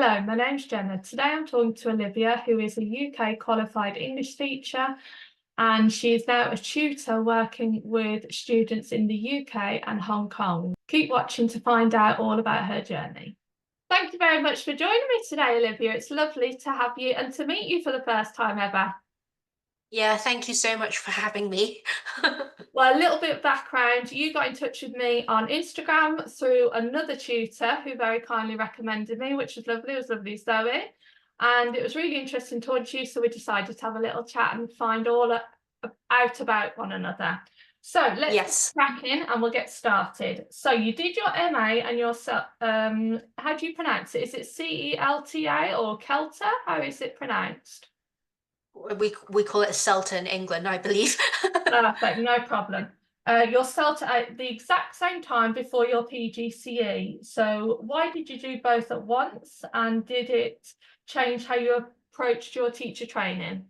Hello, my name's Jenna. Today I'm talking to Olivia, who is a UK qualified English teacher, and she is now a tutor working with students in the UK and Hong Kong. Keep watching to find out all about her journey. Thank you very much for joining me today, Olivia. It's lovely to have you and to meet you for the first time ever. Yeah, thank you so much for having me. Well, a little bit of background. You got in touch with me on Instagram through another tutor who very kindly recommended me, which was lovely. It was lovely, Zoe. And it was really interesting talking to you, so we decided to have a little chat and find all out about one another. So let's get Yes. cracking and we'll get started. So you did your MA and your how do you pronounce it? Is it CELTA or CELTA? How is it pronounced? We call it a CELTA in England, I believe. Perfect, no problem. You're CELTA at the exact same time before your PGCE. So why did you do both at once? And did it change how you approached your teacher training?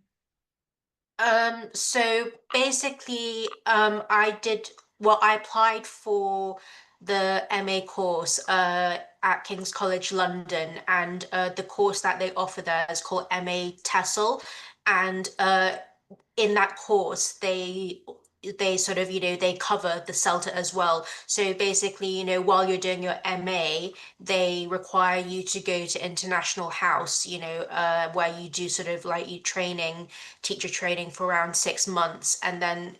So basically, I applied for the MA course at King's College London, and the course that they offer there is called MA TESOL, and in that course they sort of they cover the CELTA as well. So basically, while you're doing your MA, they require you to go to International House, where you do sort of like teacher training for around 6 months, and then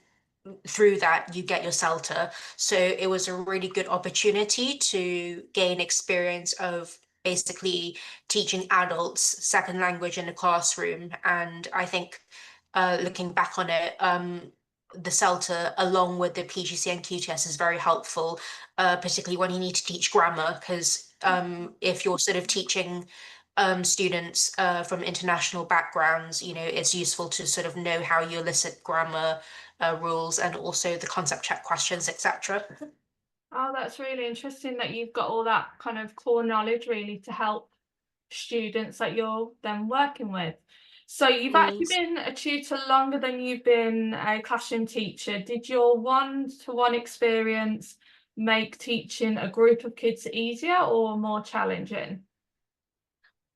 through that you get your CELTA. So it was a really good opportunity to gain experience of basically teaching adults second language in the classroom. And I think looking back on it, the CELTA along with the PGC and QTS is very helpful, particularly when you need to teach grammar, because if you're sort of teaching students from international backgrounds, it's useful to sort of know how you elicit grammar rules and also the concept check questions, etc. Oh, that's really interesting that you've got all that kind of core knowledge really to help students that you're then working with. So you've actually Mm. been a tutor longer than you've been a classroom teacher. Did your one-to-one experience make teaching a group of kids easier or more challenging?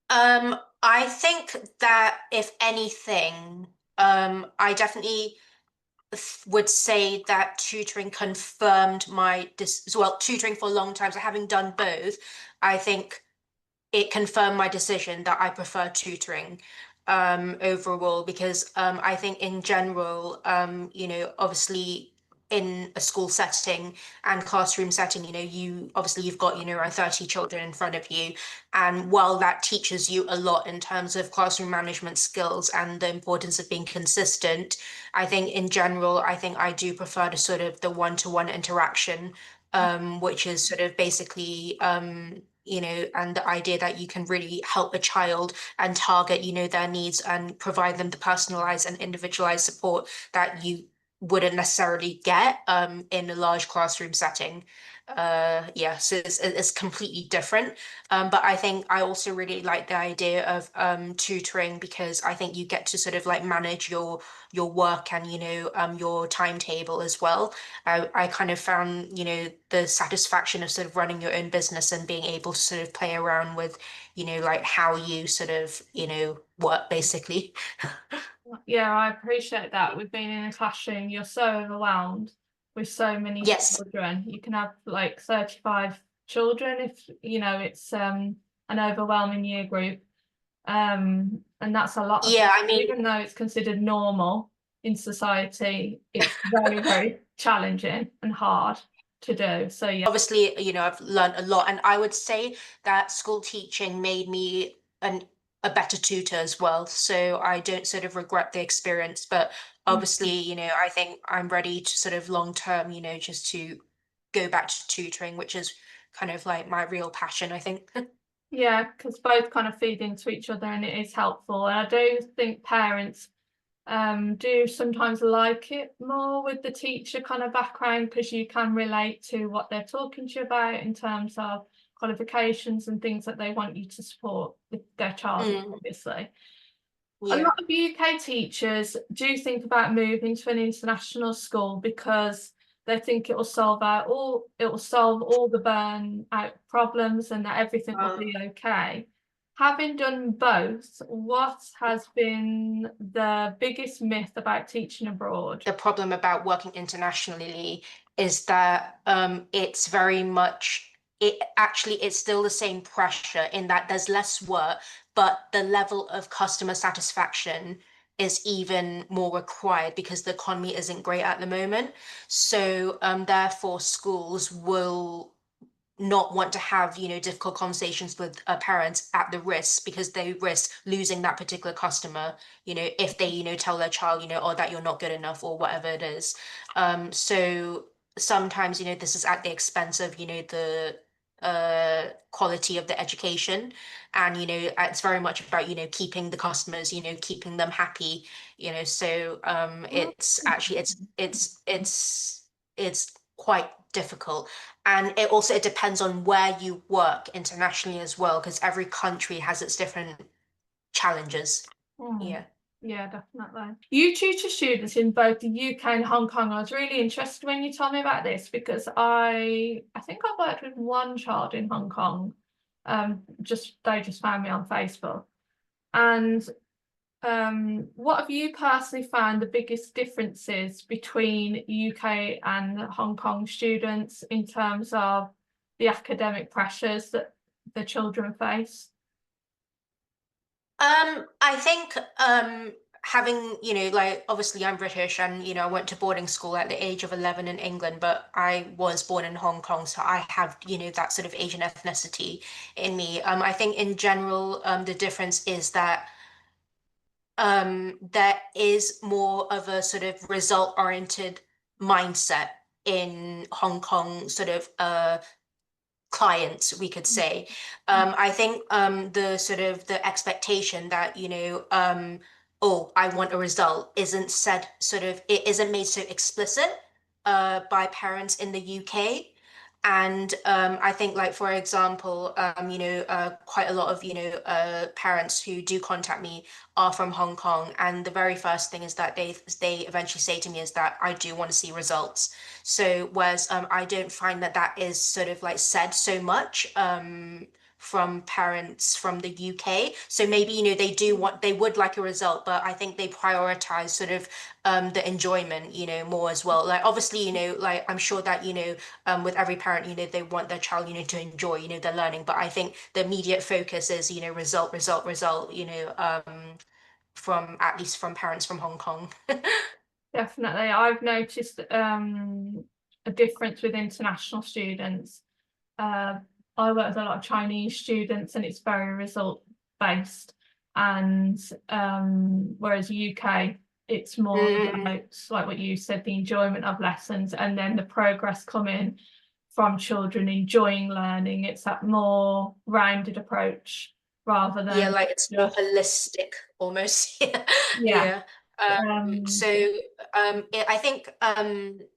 I think that if anything, I definitely would say that tutoring confirmed tutoring for a long time. So having done both, I think it confirmed my decision that I prefer tutoring overall, because I think in general, obviously in a school setting and classroom setting, you've got, around 30 children in front of you. And while that teaches you a lot in terms of classroom management skills and the importance of being consistent, I think in general, I think I do prefer the sort of the one-to-one interaction, which is sort of basically and the idea that you can really help a child and target, their needs and provide them the personalized and individualized support that you wouldn't necessarily get in a large classroom setting. Yeah, so it's completely different. But I think I also really like the idea of tutoring, because I think you get to sort of like manage your work and your timetable as well. I kind of found, the satisfaction of sort of running your own business and being able to sort of play around with, like how you sort of, work basically. Yeah, I appreciate that. We've been in a classroom, you're so overwhelmed with so many Yes. children. You can have like 35 children if it's an overwhelming year group. And that's a lot of, Yeah, I mean, even though it's considered normal in society, it's very, very challenging and hard to do. So yeah. obviously, I've learned a lot, and I would say that school teaching made me a better tutor as well. So I don't sort of regret the experience, but obviously, I think I'm ready to sort of long term, just to go back to tutoring, which is kind of like my real passion, I think. Yeah, because both kind of feed into each other and it is helpful. And I do think parents do sometimes like it more with the teacher kind of background, because you can relate to what they're talking to you about in terms of qualifications and things that they want you to support with their child, Mm, obviously. A yeah. lot of UK teachers do think about moving to an international school because they think it will solve all the burnout problems and that everything will Uh, be okay. Having done both, what has been the biggest myth about teaching abroad? The problem about working internationally is that it's very much it's still the same pressure in that there's less work, but the level of customer satisfaction is even more required because the economy isn't great at the moment. So therefore schools will not want to have, difficult conversations with parents at the risk because they risk losing that particular customer, if they, tell their child, or that you're not good enough or whatever it is. So sometimes, this is at the expense of, the quality of the education. And, it's very much about, keeping the customers, keeping them happy, so it's actually it's quite difficult. And it depends on where you work internationally as well, because every country has its different challenges. Mm. Yeah. Yeah, definitely. You tutor students in both the UK and Hong Kong. I was really interested when you told me about this because I think I worked with one child in Hong Kong. They just found me on Facebook. And what have you personally found the biggest differences between UK and Hong Kong students in terms of the academic pressures that the children face? I think having, like obviously I'm British and, I went to boarding school at the age of 11 in England, but I was born in Hong Kong, so I have, that sort of Asian ethnicity in me. I think in general, the difference is that there is more of a sort of result-oriented mindset in Hong Kong sort of clients, we could say. I think the sort of the expectation that, oh, I want a result isn't said sort of, it isn't made so explicit by parents in the UK. And I think, like, for example, quite a lot of, parents who do contact me are from Hong Kong. And the very first thing is that they eventually say to me is that I do want to see results. So whereas I don't find that that is sort of like said so much from parents from the UK. So maybe, they would like a result, but I think they prioritize sort of the enjoyment, more as well. Like obviously, like I'm sure that, with every parent, they want their child, to enjoy, their learning. But I think the immediate focus is, result, result, result, from at least from parents from Hong Kong. Definitely. I've noticed a difference with international students. Uh, I work with a lot of Chinese students and it's very result based. And whereas UK, it's more Mm. about, like what you said, the enjoyment of lessons and then the progress coming from children enjoying learning. It's that more rounded approach rather Yeah, than like it's more just, holistic almost. Yeah. yeah. Yeah. Um, So I think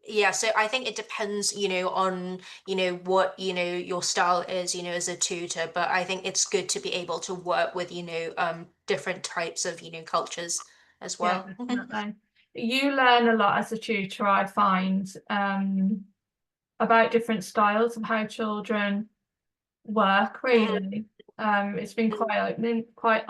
yeah, so I think it depends, on, what, your style is, as a tutor, but I think it's good to be able to work with, different types of, cultures as Yeah, well. definitely. You learn a lot as a tutor, I find, about different styles of how children work, Mhm, really. It's been mhm, quite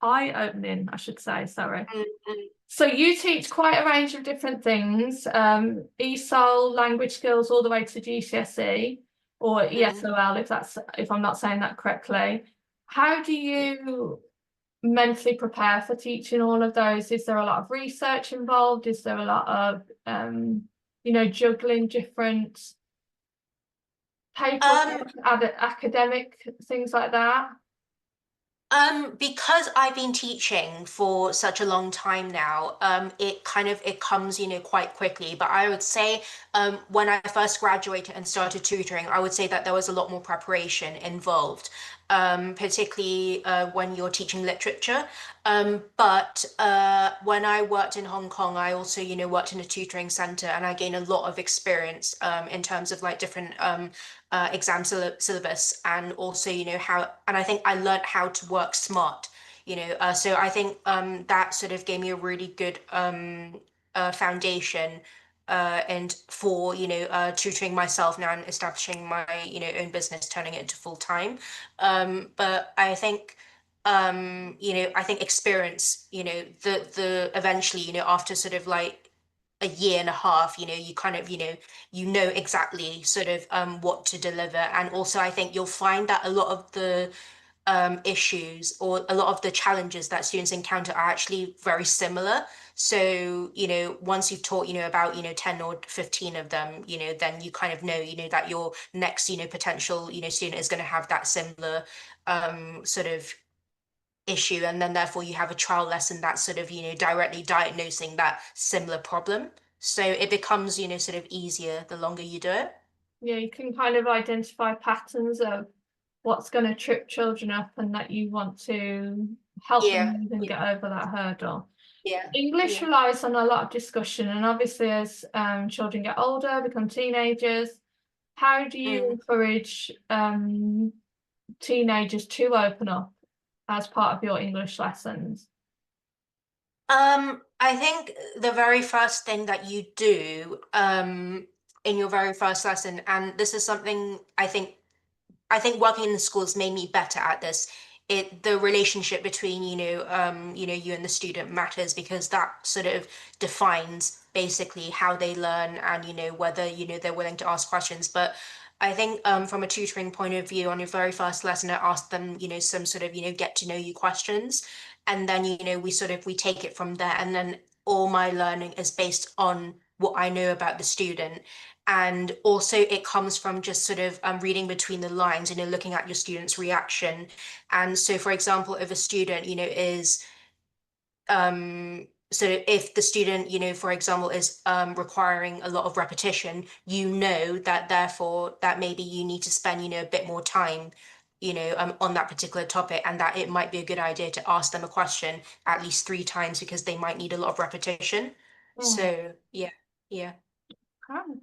eye-opening, I should say, sorry. mhm, mhm, So you teach quite a range of different things, ESOL, language skills, all the way to GCSE or mhm. ESOL, if I'm not saying that correctly. How do you mentally prepare for teaching all of those? Is there a lot of research involved? Is there a lot of juggling different Um, paperwork, academic things like that? because I've been teaching for such a long time now, it comes, quite quickly. But I would say, when I first graduated and started tutoring, I would say that there was a lot more preparation involved, particularly when you're teaching literature. But when I worked in Hong Kong, I also, worked in a tutoring center, and I gained a lot of experience in terms of like different exam syllabus, and also, how, and I think I learned how to work smart, so I think that sort of gave me a really good foundation and for, tutoring myself now and establishing my, own business, turning it into full time. But I think I think experience, the eventually, after sort of like a year and a half, you kind of, you know exactly sort of what to deliver. And also I think you'll find that a lot of the issues or a lot of the challenges that students encounter are actually very similar. So, once you've taught, about, 10 or 15 of them, then you kind of know, that your next, potential, student is going to have that similar sort of issue. And then therefore you have a trial lesson that's sort of, directly diagnosing that similar problem. So it becomes, sort of easier the longer you do it. Yeah, you can kind of identify patterns of what's going to trip children up and that you want to help them Yeah, move and get over that hurdle. yeah, English yeah. relies on a lot of discussion, and obviously as children get older, become teenagers, how do you Mm. encourage teenagers to open up as part of your English lessons? I think the very first thing that you do in your very first lesson, and this is something I think working in the schools made me better at this. The relationship between, you and the student matters because that sort of defines basically how they learn and, whether, they're willing to ask questions. But I think from a tutoring point of view, on your very first lesson, I asked them, some sort of, get to know you questions. And then, we take it from there. And then all my learning is based on what I know about the student. And also it comes from just sort of reading between the lines, looking at your student's reaction. And so, for example, if a student, is so if the student, for example, is requiring a lot of repetition, that therefore that maybe you need to spend, a bit more time, on that particular topic, and that it might be a good idea to ask them a question at least 3 times because they might need a lot of repetition. Mm. So yeah, yeah. Okay.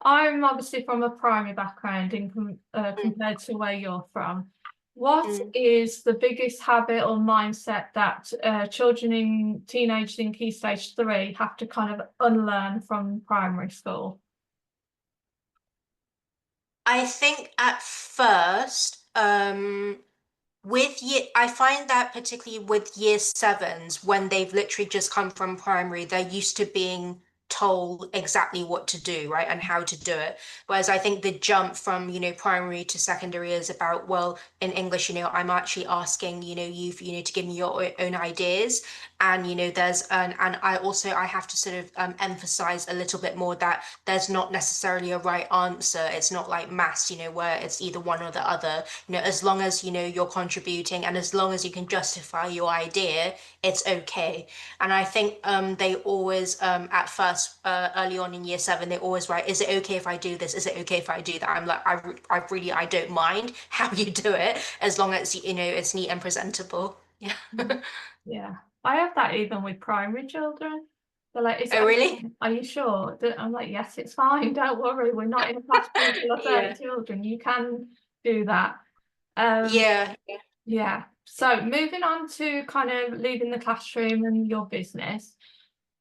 I'm obviously from a primary background Mm, compared to where you're from. What mm. is the biggest habit or mindset that children in teenagers in Key Stage 3 have to kind of unlearn from primary school? I think at first, I find that particularly with year sevens, when they've literally just come from primary, they're used to being told exactly what to do, right, and how to do it. Whereas I think the jump from, primary to secondary is about, well, in English, I'm actually asking, to give me your own ideas. And, and I have to sort of emphasize a little bit more that there's not necessarily a right answer. It's not like maths, where it's either one or the other. As long as, you're contributing and as long as you can justify your idea, it's okay. And I think they always, at first, early on in year seven, they always write, is it okay if I do this? Is it okay if I do that? I'm like, I don't mind how you do it, as long as, it's neat and presentable. Yeah. Mm. Yeah, I have that even with primary children. They're like, is it Oh, really? okay? Are you sure? I'm like, yes, it's fine. Don't worry. We're not in a classroom full of 30 Yeah. children. You can do that. Um, Yeah. yeah. So moving on to kind of leaving the classroom and your business.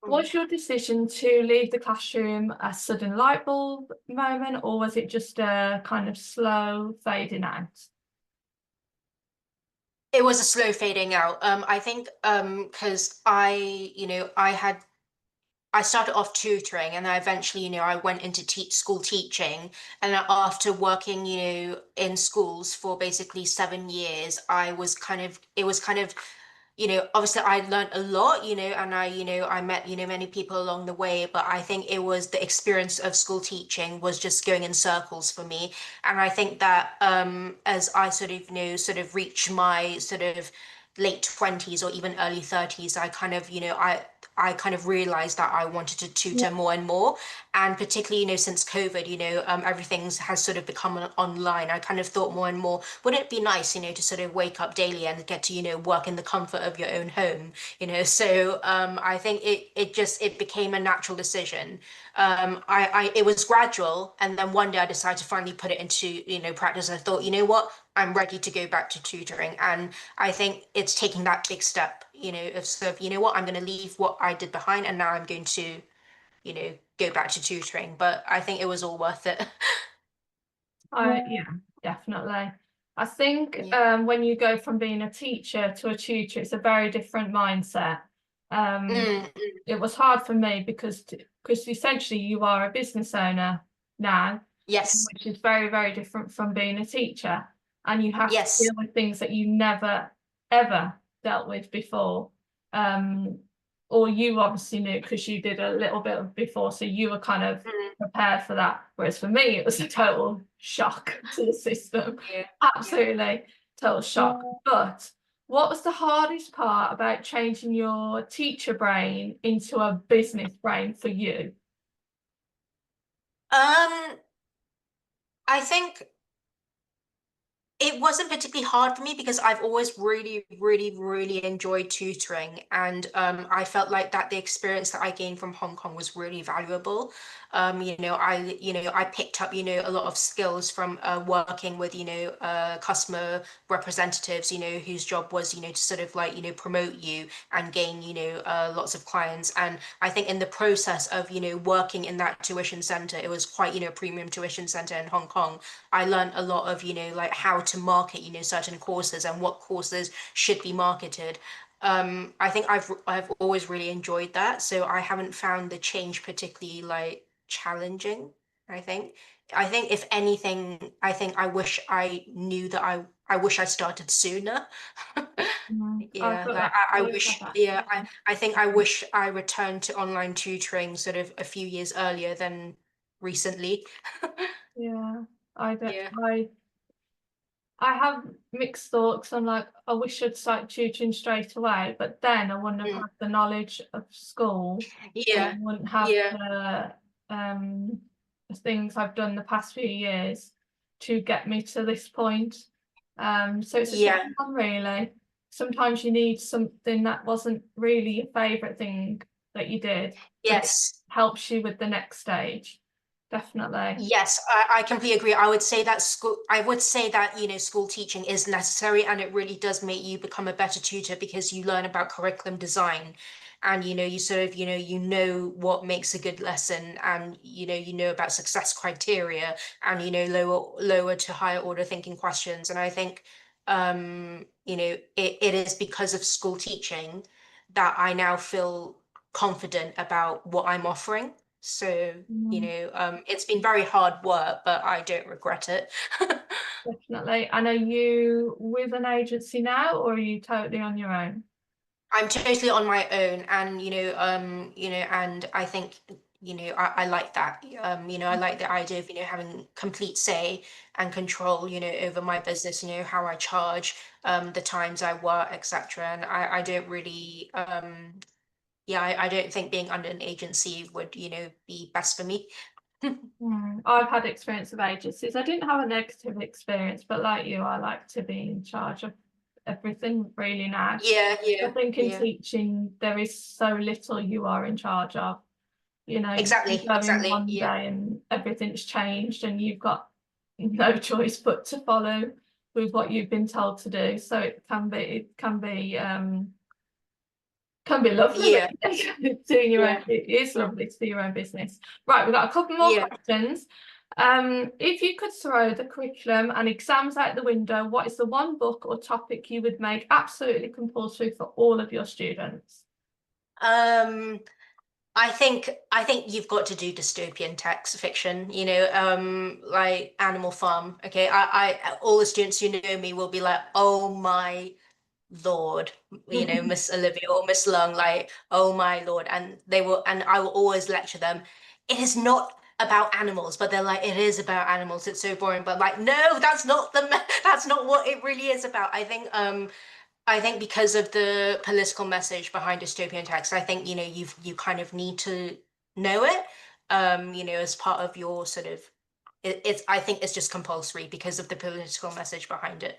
Mm. Was your decision to leave the classroom a sudden light bulb moment, or was it just a kind of slow fading out? It was a slow fading out. I think because I started off tutoring and I eventually, I went into school teaching. And then after working, in schools for basically 7 years, it was kind of, obviously I learned a lot, and I met, many people along the way, but I think it was the experience of school teaching was just going in circles for me. And I think that as I sort of, reach my sort of late 20s or even early 30s, I kind of, I kind of realized that I wanted to Yeah. tutor more and more. And particularly, since COVID, everything's has sort of become online. I kind of thought more and more, wouldn't it be nice, to sort of wake up daily and get to, work in the comfort of your own home, So I think it became a natural decision. It was gradual, and then one day I decided to finally put it into, practice. I thought, you know what, I'm ready to go back to tutoring. And I think it's taking that big step, of sort of, what, I'm going to leave what I did behind and now I'm going to, go back to tutoring. But I think it was all worth it. Yeah, definitely. I think Yeah. when you go from being a teacher to a tutor, it's a very different mindset. Mm, It was hard for me because essentially you are a business owner now, yes. which is very, very different from being a teacher. And you have to Yes. deal with things that you never, ever dealt with before. Or you obviously knew because you did a little bit of before, so you were kind of Mm, prepared for that. Whereas for me, it was a total shock to the system. yeah. Yeah. Absolutely total shock. But what was the hardest part about changing your teacher brain into a business brain for you? I think it wasn't particularly hard for me because I've always really, really, really enjoyed tutoring, and I felt like that the experience that I gained from Hong Kong was really valuable. I picked up, a lot of skills from working with, customer representatives, whose job was, to sort of like, promote you and gain, lots of clients. And I think in the process of, working in that tuition center, it was quite, a premium tuition center in Hong Kong. I learned a lot of, like how to market, certain courses and what courses should be marketed. I think I've always really enjoyed that, so I haven't found the change particularly like challenging. I think. I think if anything, I think I wish I knew that I wish I started sooner. I've Yeah, got like that. I I've had wish, that. yeah, I think I wish I returned to online tutoring sort of a few years earlier than recently. Yeah, I don't, Yeah. I have mixed thoughts. I'm like, I wish I'd started tutoring straight away, but then I wouldn't have Mm. had the knowledge of school, and I Yeah. wouldn't have Yeah. um the things I've done the past few years to get me to this point. So it's a Yeah. tricky one, really. Sometimes you need something that wasn't really your favorite thing that you did, but it Yes. helps you with the next stage. Definitely. Yes, I completely agree. I would say that, school teaching is necessary, and it really does make you become a better tutor because you learn about curriculum design, and you sort of, what makes a good lesson, and you know about success criteria, and lower to higher order thinking questions. And I think it is because of school teaching that I now feel confident about what I'm offering. So, Mm. it's been very hard work, but I don't regret it. Definitely. And are you with an agency now, or are you totally on your own? I'm totally on my own, and and I think, I like that. I like the idea of, having complete say and control, over my business, how I charge, the times I work, etc. And I don't really, yeah, I don't think being under an agency would, be best for me. I've had experience of agencies. I didn't have a negative experience, but like you, I like to be in charge of everything really now. Yeah, I yeah, think in yeah. teaching, there is so little you are in charge of. You Exactly, go in exactly. one Yeah. day and everything's changed, and you've got no choice but to follow with what you've been told to do. So it can be lovely, Yeah, really. Doing your own, yeah, it is lovely to do your own business. Right, we've got a couple more yeah. questions. If you could throw the curriculum and exams out the window, what is the one book or topic you would make absolutely compulsory for all of your students? Um, I think you've got to do dystopian text fiction, like Animal Farm. Okay, all the students who know me will be like, oh my Lord, Miss Olivia or Miss Lung, like, oh my Lord. And I will always lecture them. It is not about animals, but they're like, it is about animals. It's so boring. But like, no, that's not that's not what it really is about. I think because of the political message behind dystopian text, I think, you kind of need to know it, as part of your sort of, I think it's just compulsory because of the political message behind it.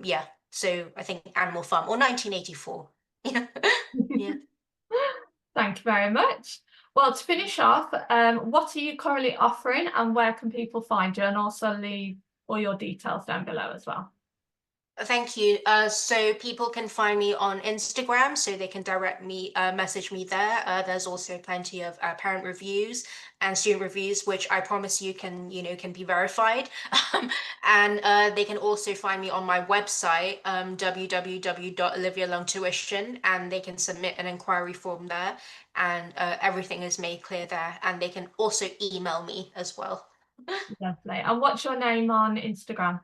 Yeah. So I think Animal Farm or 1984. Yeah. Yeah. Thank you very much. Well, to finish off, what are you currently offering and where can people find you? And also leave all your details down below as well. Thank you. So people can find me on Instagram, so they can direct me, message me there. There's also plenty of parent reviews and student reviews, which I promise you can be verified. And they can also find me on my website, www.olivialongtuition, and they can submit an inquiry form there, and everything is made clear there. And they can also email me as well. Lovely. And what's your name on Instagram?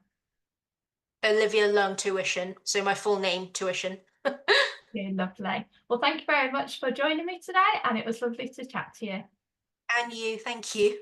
Olivia Long Tuition. So my full name, Tuition. Yeah, lovely. Well, thank you very much for joining me today, and it was lovely to chat to you. And you, thank you.